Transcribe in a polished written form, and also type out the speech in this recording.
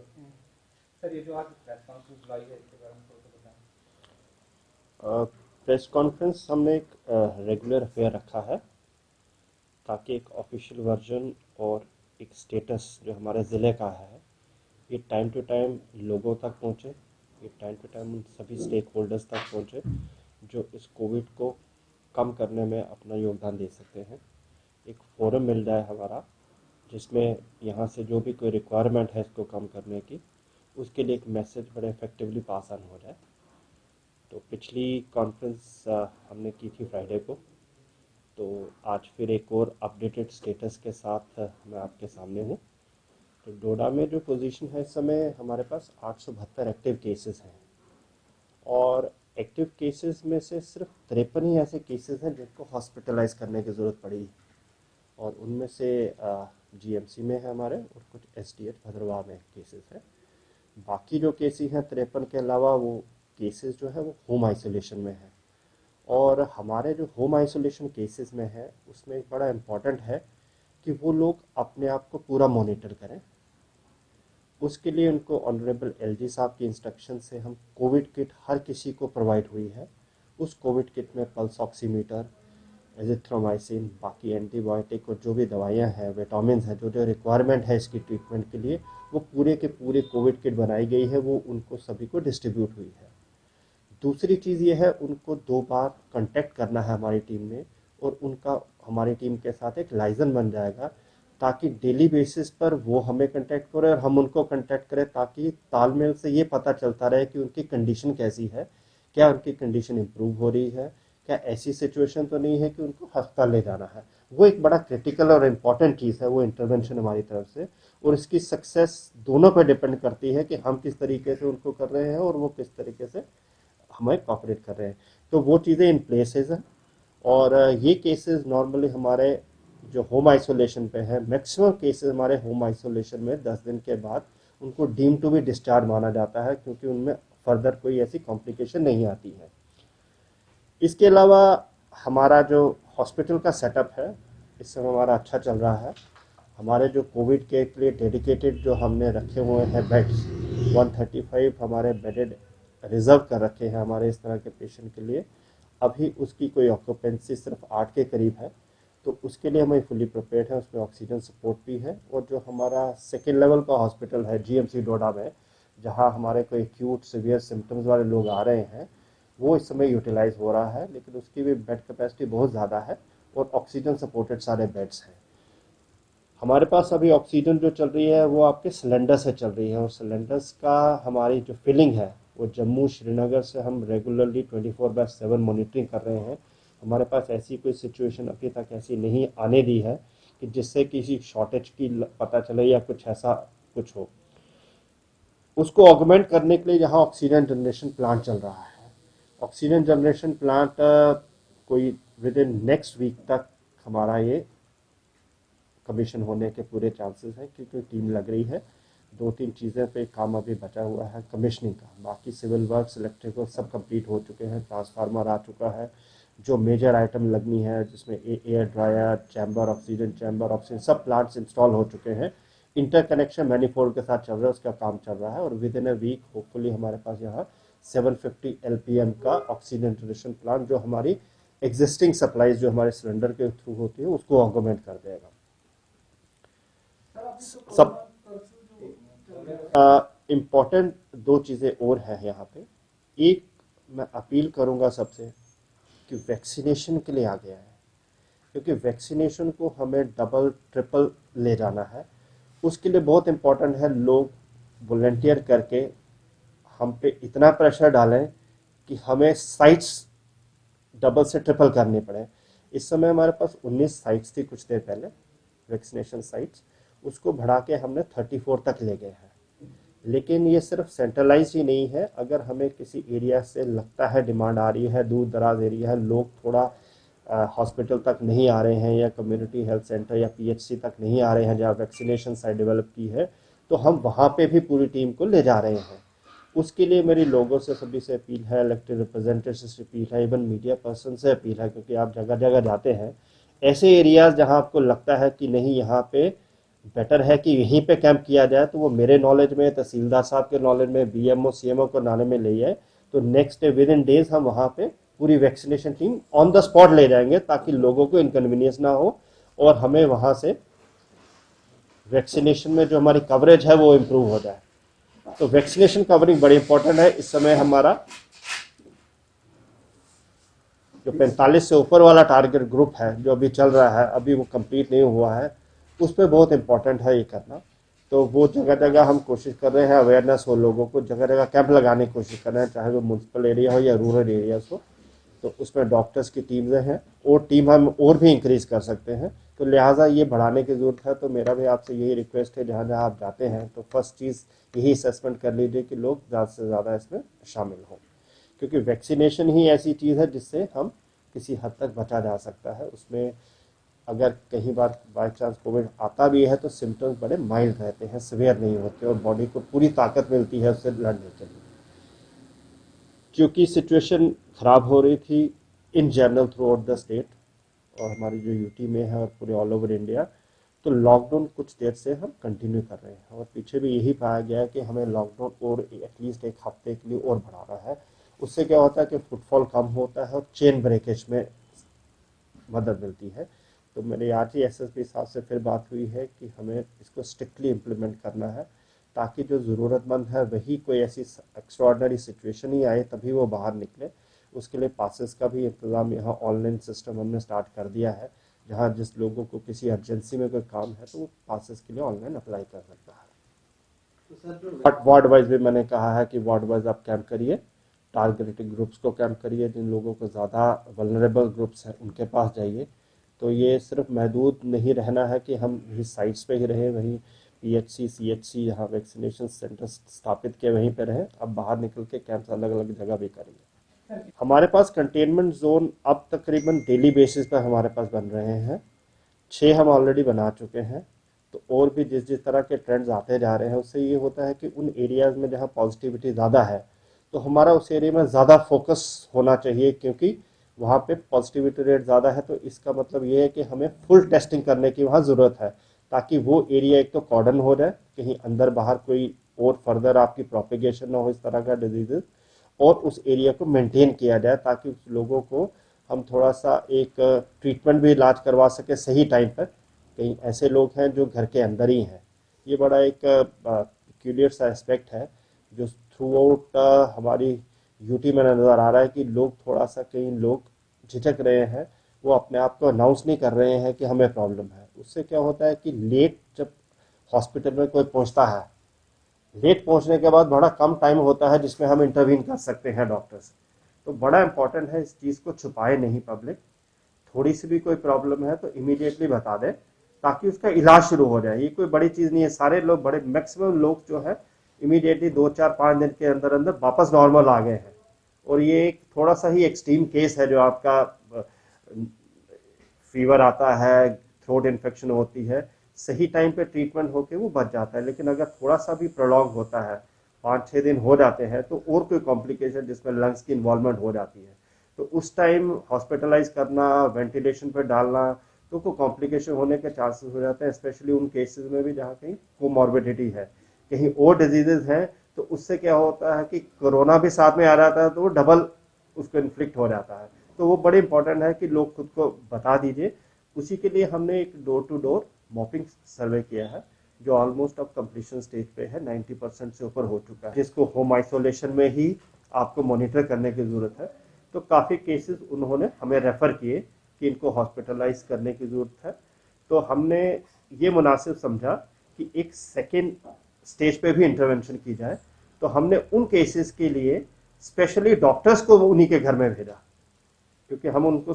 Sir ये जो आज प्रेस कॉन्फ्रेंस बुलाई है इसके बारे में थोड़ा सा बताएं। प्रेस कॉन्फ्रेंस हमने एक रेगुलर अफेयर रखा है ताकि एक ऑफिशियल वर्जन और एक स्टेटस जो हमारे ज़िले का है ये टाइम टू टाइम लोगों तक पहुँचे, ये टाइम टू टाइम उन सभी स्टेक होल्डर्स तक पहुँचे जो इस कोविड को कम करने में अपना योगदान दे सकते हैं। एक फोरम मिल जाए हमारा जिसमें यहाँ से जो भी कोई रिक्वायरमेंट है इसको कम करने की, उसके लिए एक मैसेज बड़े इफेक्टिवली पास ऑन हो जाए। तो पिछली कॉन्फ्रेंस हमने की थी फ्राइडे को, तो आज फिर एक और अपडेटेड स्टेटस के साथ मैं आपके सामने हूँ। तो डोडा में जो पोजीशन है इस समय हमारे पास 872 एक्टिव केसेस हैं और एक्टिव केसेस में से सिर्फ 53 ही ऐसे केसेस हैं जिनको हॉस्पिटलाइज करने की ज़रूरत पड़ी और उनमें से जीएमसी में है हमारे और कुछ एसडीएच भद्रवाह में केसेस हैं। बाकी जो केसेस हैं 53 के अलावा वो केसेस जो है वो होम आइसोलेशन में है और हमारे जो होम आइसोलेशन केसेस में है उसमें एक बड़ा इम्पॉर्टेंट है कि वो लोग अपने आप को पूरा मॉनिटर करें। उसके लिए उनको ऑनरेबल एलजी साहब की इंस्ट्रक्शन से हम कोविड किट हर किसी को प्रोवाइड हुई है। उस कोविड किट में पल्स ऑक्सीमीटर, एजिथ्रोमाइसिन, बाकी एंटीबायोटिक और जो भी दवाइयाँ हैं, विटामिन हैं, जो जो रिक्वायरमेंट है इसकी ट्रीटमेंट के लिए, वो पूरे के पूरे कोविड किट बनाई गई है, वो उनको सभी को डिस्ट्रीब्यूट हुई है। दूसरी चीज़ ये है उनको 2 बार कांटेक्ट करना है हमारी टीम ने और उनका हमारी टीम के साथ एक लाइजन बन जाएगा ताकि डेली बेसिस पर वो हमें कांटेक्ट करें और हम उनको कांटेक्ट करें ताकि तालमेल से ये पता चलता रहे कि उनकी कंडीशन कैसी है, क्या उनकी कंडीशन इम्प्रूव हो रही है, क्या ऐसी सिचुएशन तो नहीं है कि उनको अस्पताल ले जाना है। वो एक बड़ा क्रिटिकल और इम्पॉर्टेंट चीज़ है वो इंटरवेंशन हमारी तरफ से और इसकी सक्सेस दोनों पर डिपेंड करती है कि हम किस तरीके से उनको कर रहे हैं और वो किस तरीके से हमें कॉपरेट कर रहे हैं। तो वो चीज़ें इन प्लेसेस हैं और ये केसेस नॉर्मली हमारे जो होम आइसोलेशन पे है, मैक्सिमम केसेस हमारे होम आइसोलेशन में 10 दिन के बाद उनको डीम टू बी डिस्चार्ज माना जाता है क्योंकि उनमें फर्दर कोई ऐसी कॉम्प्लिकेशन नहीं आती है। इसके अलावा हमारा जो हॉस्पिटल का सेटअप है इस समय हमारा अच्छा चल रहा है। हमारे जो कोविड केयर के लिए डेडिकेटेड जो हमने रखे हुए हैं बेड्स, 135 हमारे बेडेड रिजर्व कर रखे हैं हमारे इस तरह के पेशेंट के लिए। अभी उसकी कोई ऑक्यूपेंसी सिर्फ 8 के करीब है, तो उसके लिए हमें फुली प्रिपेयर्ड है। उसमें ऑक्सीजन सपोर्ट भी है और जो हमारा सेकेंड लेवल का हॉस्पिटल है जीएमसी डोडा में, जहां हमारे कोई एक्यूट सीवियर सिम्टम्स वाले लोग आ रहे हैं, वो इस समय यूटिलाइज हो रहा है, लेकिन उसकी भी बेड कैपेसिटी बहुत ज़्यादा है और ऑक्सीजन सपोर्टेड सारे बेड्स हैं। हमारे पास अभी ऑक्सीजन जो चल रही है वो आपके सिलेंडर से चल रही है और सिलेंडर्स का हमारी जो फिलिंग है वो जम्मू श्रीनगर से हम रेगुलरली 24/7 मॉनिटरिंग कर रहे हैं। हमारे पास ऐसी कोई सिचुएशन अभी तक ऐसी नहीं आने दी है कि जिससे किसी शॉर्टेज की पता चले या कुछ ऐसा कुछ हो। उसको ऑगमेंट करने के लिए जहाँ ऑक्सीजन जनरेशन प्लांट चल रहा है, ऑक्सीजन जनरेशन प्लांट कोई विद इन नेक्स्ट वीक तक हमारा ये कमीशन होने के पूरे चांसेस हैं क्योंकि टीम लग रही है। 2-3 चीज़ें पे काम अभी बचा हुआ है कमीशनिंग का, बाकी सिविल वर्क्स इलेक्ट्रिकल सब कंप्लीट हो चुके हैं। ट्रांसफार्मर आ चुका है, जो मेजर आइटम लगनी है जिसमें एयर ड्रायर, चैम्बर ऑक्सीजन सब प्लांट्स इंस्टॉल हो चुके हैं। इंटरकनेक्शन मैनिफोल्ड के साथ चल रहा है, उसका काम चल रहा है और within a week hopefully हमारे पास यहाँ 750 LPM का ऑक्सीजन जनरेशन प्लांट जो हमारी एग्जिस्टिंग सप्लाईज जो हमारे सिलेंडर के थ्रू होती है उसको ऑगमेंट कर देगा। सब इम्पॉर्टेंट 2 चीज़ें और हैं यहाँ पे। एक, मैं अपील करूँगा सबसे कि वैक्सीनेशन के लिए आ गया है क्योंकि वैक्सीनेशन को हमें डबल ट्रिपल ले जाना है। उसके लिए बहुत इम्पॉर्टेंट है लोग वॉलंटियर करके हम पे इतना प्रेशर डालें कि हमें साइट्स डबल से ट्रिपल करनी पड़े। इस समय हमारे पास 19 साइट्स थी कुछ देर पहले वैक्सीनेशन साइट्स, उसको बढ़ा के हमने 34 तक ले गए हैं। लेकिन ये सिर्फ सेंट्रलाइज ही नहीं है, अगर हमें किसी एरिया से लगता है डिमांड आ रही है, दूर दराज एरिया है, लोग थोड़ा हॉस्पिटल तक नहीं आ रहे हैं या कम्युनिटी हेल्थ सेंटर या पीएचसी तक नहीं आ रहे हैं जहाँ वैक्सीनेशन साइट डेवलप की है, तो हम वहाँ पे भी पूरी टीम को ले जा रहे हैं। उसके लिए मेरी लोगों से सभी से अपील है, इलेक्टेड रिप्रेजेंटेटिव से अपील है, इवन मीडिया पर्सन से अपील है, क्योंकि आप जगह जगह जाते हैं ऐसे एरियाज जहाँ आपको लगता है कि नहीं यहाँ पे बेटर है कि यहीं पे कैंप किया जाए। तो वो मेरे नॉलेज में, तहसीलदार साहब के नॉलेज में, बीएमओ सीएमओ को नाले में ले जाए, तो next day with in days हम वहाँ पे पूरी vaccination team on the spot ले जाएंगे, ताकि लोगों को इनकन्वीनियंस ना हो और हमें वहाँ से वैक्सीनेशन में जो हमारी कवरेज है वो इम्प्रूव हो जाए। तो वैक्सीनेशन कवरिंग बड़ी इंपॉर्टेंट है। इस समय हमारा जो 45 से ऊपर वाला टारगेट ग्रुप है जो अभी चल रहा है, अभी वो कंप्लीट नहीं हुआ है, उस पर बहुत इंपॉर्टेंट है ये करना। तो वो जगह जगह हम कोशिश कर रहे हैं अवेयरनेस हो, लोगों को जगह जगह कैंप लगाने की कोशिश कर रहे हैं, चाहे वो म्यूनसिपल एरिया हो या रूरल एरियाज हो। तो उसमें डॉक्टर्स की टीम्स हैं और टीम हम और भी इंक्रीज कर सकते हैं। तो लिहाजा ये बढ़ाने की ज़रूरत है। तो मेरा भी आपसे यही रिक्वेस्ट है, जहाँ जहाँ आप जाते हैं तो फर्स्ट चीज़ यही असेसमेंट कर लीजिए कि लोग ज़्यादा से ज़्यादा इसमें शामिल हों, क्योंकि वैक्सीनेशन ही ऐसी चीज़ है जिससे हम किसी हद तक बचा जा सकता है। उसमें अगर कहीं बार बाई चांस कोविड आता भी है तो सिम्टम्स बड़े माइल्ड रहते हैं, सीवियर नहीं होते और बॉडी को पूरी ताकत मिलती है उससे लड़ने के लिए। क्योंकि सिचुएशन ख़राब हो रही थी in general through out the state और हमारी जो यूटी में है और पूरे ऑल ओवर इंडिया, तो लॉकडाउन कुछ देर से हम कंटिन्यू कर रहे हैं और पीछे भी यही पाया गया है कि हमें लॉकडाउन और एटलीस्ट एक हफ्ते के लिए और बढ़ाना है। उससे क्या होता है कि फुटफॉल कम होता है और चेन ब्रेकेज में मदद मिलती है। तो मेरे आज ही एसएसपी साहब से फिर बात हुई है कि हमें इसको स्ट्रिक्टली इम्प्लीमेंट करना है, ताकि जो ज़रूरतमंद है वही कोई ऐसी एक्स्ट्राऑर्डिनरी सिचुएशन ही आए तभी वो बाहर निकले। उसके लिए पासेस का भी इंतज़ाम यहाँ ऑनलाइन सिस्टम हमने स्टार्ट कर दिया है, जहाँ जिस लोगों को किसी अर्जेंसी में कोई काम है तो वो पासेस के लिए ऑनलाइन अप्लाई कर सकता है। बट वार्ड वाइज भी मैंने कहा है कि वार्ड वाइज आप कैंप करिए, टारगेटेड ग्रुप्स को कैंप करिए, जिन लोगों को ज़्यादा वल्नरेबल ग्रुप्स हैं उनके पास जाइए। तो ये सिर्फ महदूद नहीं रहना है कि हम वही साइट्स पे ही रहें, वहीं पीएचसी सीएचसी जहाँ वैक्सीनेशन सेंटर स्थापित किए वहीं पे रहें। अब बाहर निकल के कैंप्स अलग अलग जगह भी करेंगे। हमारे पास कंटेनमेंट जोन अब तकरीबन डेली बेसिस पर हमारे पास बन रहे हैं, 6 हम ऑलरेडी बना चुके हैं। तो और भी जिस जिस तरह के ट्रेंड्स आते जा रहे हैं उससे ये होता है कि उन एरियाज़ में जहाँ पॉजिटिविटी ज़्यादा है तो हमारा उस एरिया में ज़्यादा फोकस होना चाहिए, क्योंकि वहाँ पे पॉजिटिविटी रेट ज़्यादा है। तो इसका मतलब ये है कि हमें फुल टेस्टिंग करने की वहाँ ज़रूरत है, ताकि वो एरिया एक तो कॉर्डन हो जाए, कहीं अंदर बाहर कोई और फर्दर आपकी प्रोपेगेशन ना हो इस तरह का डिजीज़, और उस एरिया को मेंटेन किया जाए ताकि उस लोगों को हम थोड़ा सा एक ट्रीटमेंट भी इलाज करवा सके सही टाइम पर। कहीं ऐसे लोग हैं जो घर के अंदर ही हैं, ये बड़ा एक क्यूलियर सा एस्पेक्ट है जो थ्रू आउट हमारी यूटी में नज़र आ रहा है कि लोग थोड़ा सा, कई लोग झिझक रहे हैं, वो अपने आप को अनाउंस नहीं कर रहे हैं कि हमें प्रॉब्लम है। उससे क्या होता है कि लेट जब हॉस्पिटल में कोई पहुंचता है, लेट पहुंचने के बाद बड़ा कम टाइम होता है जिसमें हम इंटरवीन कर सकते हैं डॉक्टर्स। तो बड़ा इंपॉर्टेंट है इस चीज़ को छुपाए नहीं पब्लिक, थोड़ी सी भी कोई प्रॉब्लम है तो इमीडिएटली बता दें ताकि उसका इलाज शुरू हो जाए। ये कोई बड़ी चीज़ नहीं है, सारे लोग, बड़े मैक्सिमम लोग जो है इमीडिएटली 2-4-5 दिन के अंदर अंदर वापस नॉर्मल आ गए हैं। और ये एक थोड़ा सा ही एक्सट्रीम केस है जो आपका फीवर आता है, थ्रोट इन्फेक्शन होती है, सही टाइम पे ट्रीटमेंट होके वो बच जाता है। लेकिन अगर थोड़ा सा भी प्रोलॉन्ग होता है, 5-6 दिन हो जाते हैं, तो और कोई कॉम्प्लिकेशन जिसमें लंग्स की इन्वॉल्वमेंट हो जाती है, तो उस टाइम हॉस्पिटलाइज करना, वेंटिलेशन पर डालना, तो कोई कॉम्प्लिकेशन होने के चांसेस हो जाते हैं, स्पेशली उन केसेस में भी जहाँ कहीं कोमॉर्बिडिटी है, कहीं और डिजीजेज हैं। तो उससे क्या होता है कि कोरोना भी साथ में आ जाता है तो वो डबल उसको इन्फ्लिक्ट हो जाता है। तो वो बड़े इंपॉर्टेंट है कि लोग खुद को बता दीजिए। उसी के लिए हमने एक डोर टू डोर मॉपिंग सर्वे किया है जो ऑलमोस्ट अब कंप्लीशन स्टेज पे है, 90% से ऊपर हो चुका है, जिसको होम आइसोलेशन में ही आपको मॉनिटर करने की ज़रूरत है। तो काफ़ी केसेस उन्होंने हमें रेफ़र किए कि इनको हॉस्पिटलाइज करने की ज़रूरत है। तो हमने ये मुनासिब समझा कि एक सेकेंड स्टेज पे भी इंटरवेंशन की जाए। तो हमने उन केसेस के लिए स्पेशली डॉक्टर्स को उन्हीं के घर में भेजा, क्योंकि हम उनको